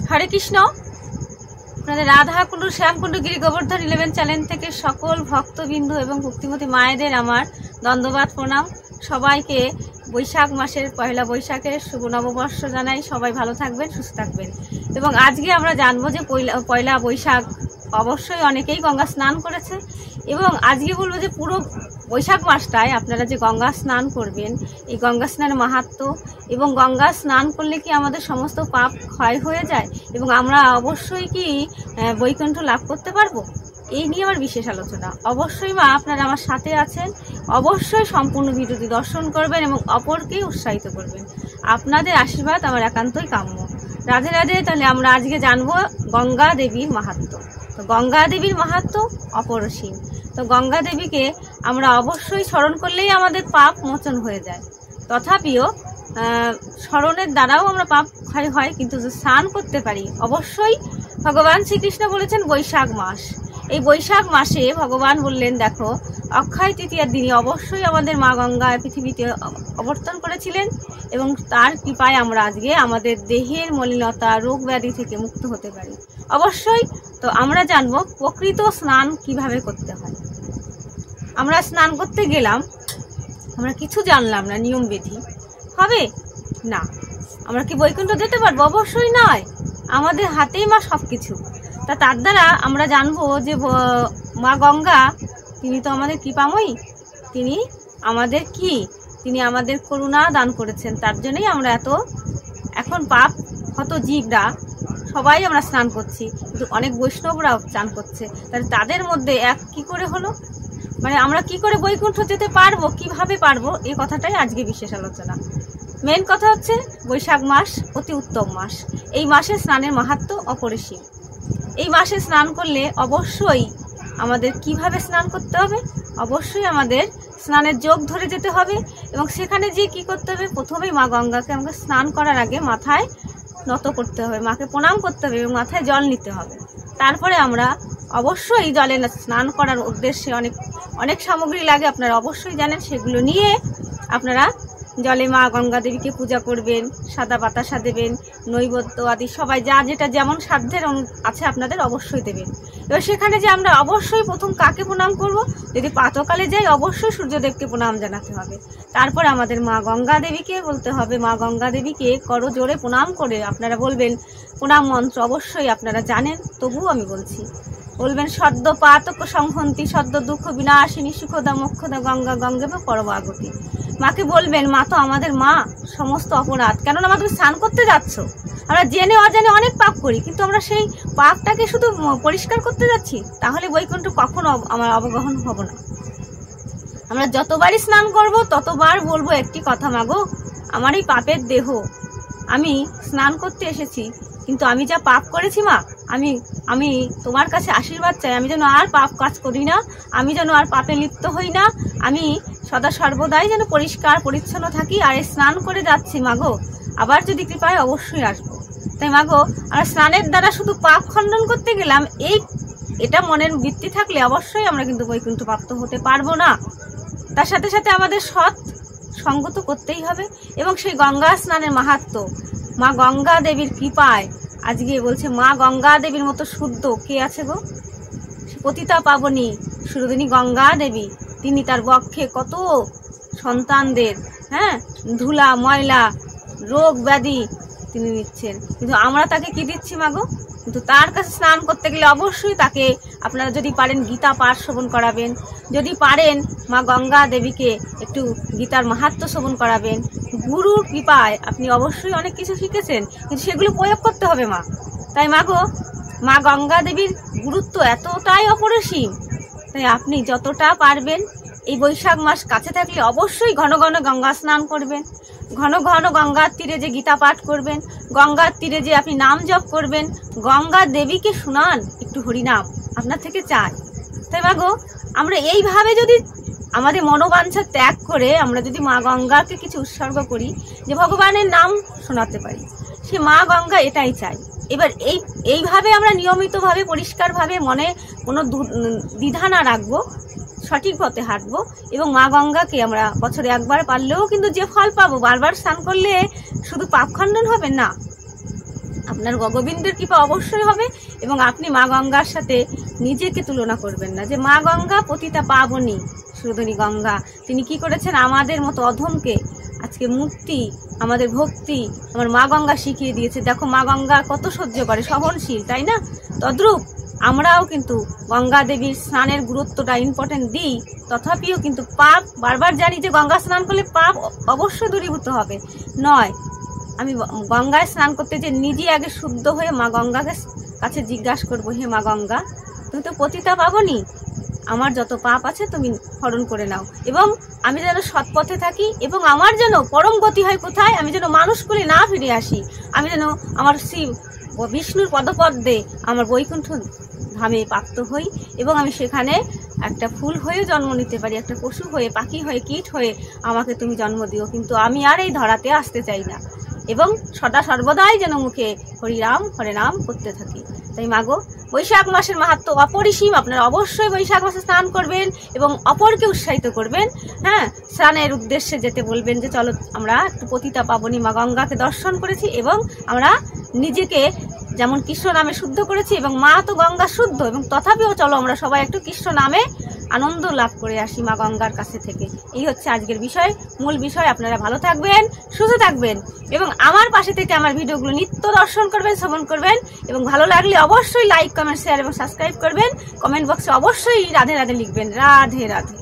হরে কৃষ্ণ। আপনাদের রাধাকুণ্ড শ্যামকুণ্ড গিরি গোবর্ধন 11 চ্যানেল থেকে সকল ভক্তবিন্দু এবং ভক্তিমতী মায়েদের আমার দণ্ডবাদ প্রণাম। সবাইকে বৈশাখ মাসের পয়লা বৈশাখের শুভ নববর্ষ জানাই। সবাই ভালো থাকবেন, সুস্থ থাকবেন। এবং আজকে আমরা জানবো যে পয়লা বৈশাখ অবশ্যই অনেকেই গঙ্গা স্নান করেছে, এবং আজকে বলবো যে পুরো বৈশাখ মাসটায় আপনারা যে গঙ্গা স্নান করবেন, এই গঙ্গা স্নানের মাহাত্ম্য, এবং গঙ্গা স্নান করলে কি আমাদের সমস্ত পাপ ক্ষয় হয়ে যায় এবং আমরা অবশ্যই কি বৈকুণ্ঠ লাভ করতে পারবো, এই নিয়ে আমার বিশেষ আলোচনা। অবশ্যই মা আপনারা আমার সাথে আছেন, অবশ্যই সম্পূর্ণ ভিডিওটি দর্শন করবেন এবং অপরকে উৎসাহিত করবেন। আপনাদের আশীর্বাদ আমার একান্তই কাম্য। রাধে রাধে। তাহলে আমরা আজকে জানবো গঙ্গা দেবীর মাহাত্ম্য। তো গঙ্গা দেবীর মাহাত্ম্য অপরসীম। তো গঙ্গা দেবীকে আমরা অবশ্যই স্মরণ করলেই আমাদের পাপ মোচন হয়ে যায়। তথাপিও স্মরণের দ্বারাও আমরা পাপ ক্ষয় হয়, কিন্তু যে স্নান করতে পারি অবশ্যই। ভগবান শ্রীকৃষ্ণ বলেছেন বৈশাখ মাস, এই বৈশাখ মাসে ভগবান বললেন দেখো অক্ষয় তৃতীয়ার দিনে অবশ্যই আমাদের মা গঙ্গা পৃথিবীতে অবতরণ করেছিলেন, এবং তার কৃপায় আমরা আজকে আমাদের দেহের মলিনতা রোগ ব্যাধি থেকে মুক্ত হতে পারি অবশ্যই। তো আমরা জানবো প্রকৃত স্নান কিভাবে করতে হয়। আমরা স্নান করতে গেলাম, আমরা কিছু জানলাম না, নিয়ম বিধি হবে না, আমরা কি বৈকুণ্ঠ যেতে পারবো? অবশ্যই নয়। আমাদের হাতেই মা সবকিছু। তার দ্বারা আমরা জানবো যে মা গঙ্গা তিনি তো আমাদের কৃপাময়ী, তিনি আমাদের কি, তিনি আমাদের করুণা দান করেছেন। তার জন্যই আমরা এখন পাপ হত জীবরা সবাই আমরা স্নান করছি, কিন্তু অনেক বৈষ্ণবরাও স্নান করছে। তাহলে তাদের মধ্যে এক কি করে হলো, মানে আমরা কি করে বৈকুণ্ঠ যেতে পারবো, কিভাবে পারবো, এই কথাটাই আজকে বিশেষ আলোচনা। মেন কথা হচ্ছে বৈশাখ মাস অতি উত্তম মাস। এই মাসে স্নানের মাহাত্ম্য অপরিসীম। এই মাসে স্নান করলে অবশ্যই আমাদের কিভাবে স্নান করতে হবে, অবশ্যই আমাদের স্নানের যোগ ধরে যেতে হবে, এবং সেখানে যে কি করতে হবে, প্রথমেই মা গঙ্গাকে আমাকে স্নান করার আগে মাথায় নত করতে হবে, মাকে প্রণাম করতে হবে এবং মাথায় জল নিতে হবে। তারপরে আমরা অবশ্যই জলে স্নান করার উদ্দেশ্যে অনেক সামগ্রী লাগে, আপনারা অবশ্যই জানেন। সেগুলো নিয়ে আপনারা জলে মা গঙ্গা দেবীকে পূজা করবেন, সাদা বাতাসা দেবেন, নৈবেদ্য আদি সবাই যা যেটা যেমন সাধ্যের আছে আপনাদের অবশ্যই দেবেন। এবার সেখানে যে আমরা অবশ্যই প্রথম কাকে প্রণাম করব, যদি প্রাতকালে যাই অবশ্যই সূর্যদেবকে প্রণাম জানাতে হবে। তারপর আমাদের মা গঙ্গা দেবীকে বলতে হবে, মা গঙ্গা দেবীকে করো জোরে প্রণাম করে আপনারা বলবেন প্রণাম মন্ত্র, অবশ্যই আপনারা জানেন, তবুও আমি বলছি। বলবেন সদ্য পাতক সংহন্তি সদ্য দুঃখ বিনাশিনী সুখদা মোক্ষদা গঙ্গা গঙ্গেব পরমাগতি। মাকে বলবেন মা তো আমাদের মা, সমস্ত অপরাধ, কেননা আমরা তুমি স্নান করতে যাচ্ছ, আমরা জেনে অজেনে অনেক পাপ করি, কিন্তু আমরা সেই পাপটাকে শুধু পরিষ্কার করতে যাচ্ছি, তাহলে বৈকুণ্ঠ কখনো আমার অবগাহন হব না। আমরা যতবারই স্নান করব ততবার বলবো একটি কথা, মাগো আমার এই পাপের দেহ, আমি স্নান করতে এসেছি, কিন্তু আমি যা পাপ করেছি মা, আমি তোমার কাছে আশীর্বাদ চাই, আমি যেন আর পাপ কাজ করি না, আমি যেন আর পাপে লিপ্ত হই না, আমি সদা সর্বদাই যেন পরিষ্কার পরিচ্ছন্ন থাকি। আর স্নান করে যাচ্ছি মাগো, আবার যদি কৃপায় অবশ্যই আসবো। তাই মাগো আমরা স্নানের দ্বারা শুধু পাপ খণ্ডন করতে গেলাম, এটা মনের বৃত্তি থাকলে অবশ্যই আমরা কিন্তু বৈকুণ্ঠ প্রাপ্ত হতে পারবো না। তার সাথে সাথে আমাদের সৎ সঙ্গ তো করতেই হবে, এবং সেই গঙ্গা স্নানের মাহাত্ম্য, মা গঙ্গা দেবীর কৃপায় আজকে বলছে মা গঙ্গা দেবীর মতো শুদ্ধ কে আছে গো? পতিতা পাবনী সুরদিনী গঙ্গা দেবী, তিনি তার বক্ষে কত সন্তানদের ধুলা ময়লা রোগ ব্যাধি তিনি নিচ্ছেন, কিন্তু আমরা তাকে কি দিচ্ছি মাগো? কিন্তু তার কাছে স্নান করতে গেলে অবশ্যই তাকে আপনারা যদি পারেন গীতা পাঠ শ্রবণ করাবেন, যদি পারেন মা গঙ্গা দেবীকে একটু গীতার মাহাত্ম্য শ্রবণ করাবেন। গুরুর কৃপায় আপনি অবশ্যই অনেক কিছু শিখেছেন, কিন্তু সেগুলো প্রয়োগ করতে হবে মা। তাই মাগো মা গঙ্গা দেবীর গুরুত্ব এতটাই অপরিসীম, তাই আপনি যতটা পারবেন এই বৈশাখ মাস কাছে থাকলে অবশ্যই ঘন ঘন গঙ্গা স্নান করবেন, ঘন ঘন গঙ্গার তীরে যে গীতা পাঠ করবেন, গঙ্গার তীরে যে আপনি নাম জপ করবেন, গঙ্গা দেবীকে শুনান একটু হরিনাম, আপনার থেকে চাই। তাই মাগো আমরা এইভাবে যদি আমাদের মনোবাঞ্ছা ত্যাগ করে আমরা যদি মা গঙ্গাকে কিছু উৎসর্গ করি, যে ভগবানের নাম শোনাতে পারি, সে মা গঙ্গা এটাই চাই। এবার এইভাবে আমরা নিয়মিতভাবে পরিষ্কারভাবে মনে কোনো দ্বিধা না রাখবো, সঠিক পথে হাঁটবো, এবং মা গঙ্গাকে আমরা বছরে একবার পারলেও কিন্তু যে ফল পাবো, বারবার স্নান করলে শুধু পাপ খণ্ডন হবে না, আপনার গোবিন্দের কৃপা অবশ্যই হবে এবং আপনি মা গঙ্গার সাথে নিজেকে তুলনা করবেন না। যে মা গঙ্গা পতিতা পাবনী সুরধনী গঙ্গা, তিনি কি করেছেন আমাদের মতো অধমকে আজকে মুক্তি, আমাদের ভক্তি আমার মা গঙ্গা শিখিয়ে দিয়েছে। দেখো মা গঙ্গা কত সহ্য করে, সহনশীল, তাই না? তদ্রূপ আমরাও কিন্তু গঙ্গা দেবীর স্নানের গুরুত্বটা ইম্পর্টেন্ট দিই, তথাপিও কিন্তু পাপ বারবার জানি যে গঙ্গা স্নান করলে পাপ অবশ্যই দূরীভূত হবে। নয়, আমি গঙ্গায় স্নান করতে যে নিজে আগে শুদ্ধ হয়ে মা গঙ্গাকে কাছে জিজ্ঞাসা করবো, হে মা গঙ্গা, তুমি তো পতিতা পাবনি, আমার যত পাপ আছে তুমি হরণ করে নাও এবং আমি যেন সৎপথে থাকি এবং আমার যেন পরম গতি হয় কোথায়, আমি যেন মানুষ করে না ফিরে আসি, আমি যেন আমার শিব ও বিষ্ণুর পদপদ্মে আমার বৈকুণ্ঠ ধামে প্রাপ্ত হই এবং আমি সেখানে একটা ফুল হয়ে জন্ম নিতে পারি, একটা পশু হয়ে, পাখি হয়ে, কীট হয়ে আমাকে তুমি জন্ম দিও, কিন্তু আমি আর এই ধরাতে আসতে চাই না এবং সদা সর্বদাই যেন মুখে হরিরাম হরে নাম করতে থাকি। তাই মাগো, বৈশাখ মাসের মাহাত্ম্য অপরিসীম, আপনারা অবশ্যই বৈশাখ মাসে স্নান করবেন এবং অপরকে উৎসাহিত করবেন। হ্যাঁ, স্নানের উদ্দেশ্যে যেতে বলবেন যে চলো আমরা একটু পতিতা পাবনী মা গঙ্গাকে দর্শন করেছি এবং আমরা নিজেকে যেমন কৃষ্ণ নামে শুদ্ধ করেছি এবং মা তো গঙ্গা শুদ্ধ, এবং তথাপিও চলো আমরা সবাই একটু কৃষ্ণ নামে আনন্দ লাভ করে আসি মা গঙ্গার কাছে থেকে। এই হচ্ছে আজকের বিষয়, মূল বিষয়। আপনারা ভালো থাকবেন, সুস্থ থাকবেন এবং আমার পাশে থেকে আমার ভিডিওগুলো নিত্য দর্শন করবেন, শ্রবণ করবেন এবং ভালো লাগলে অবশ্যই লাইক, কমেন্ট, শেয়ার এবং সাবস্ক্রাইব করবেন। কমেন্ট বক্সে অবশ্যই রাধে রাধে লিখবেন। রাধে রাধে।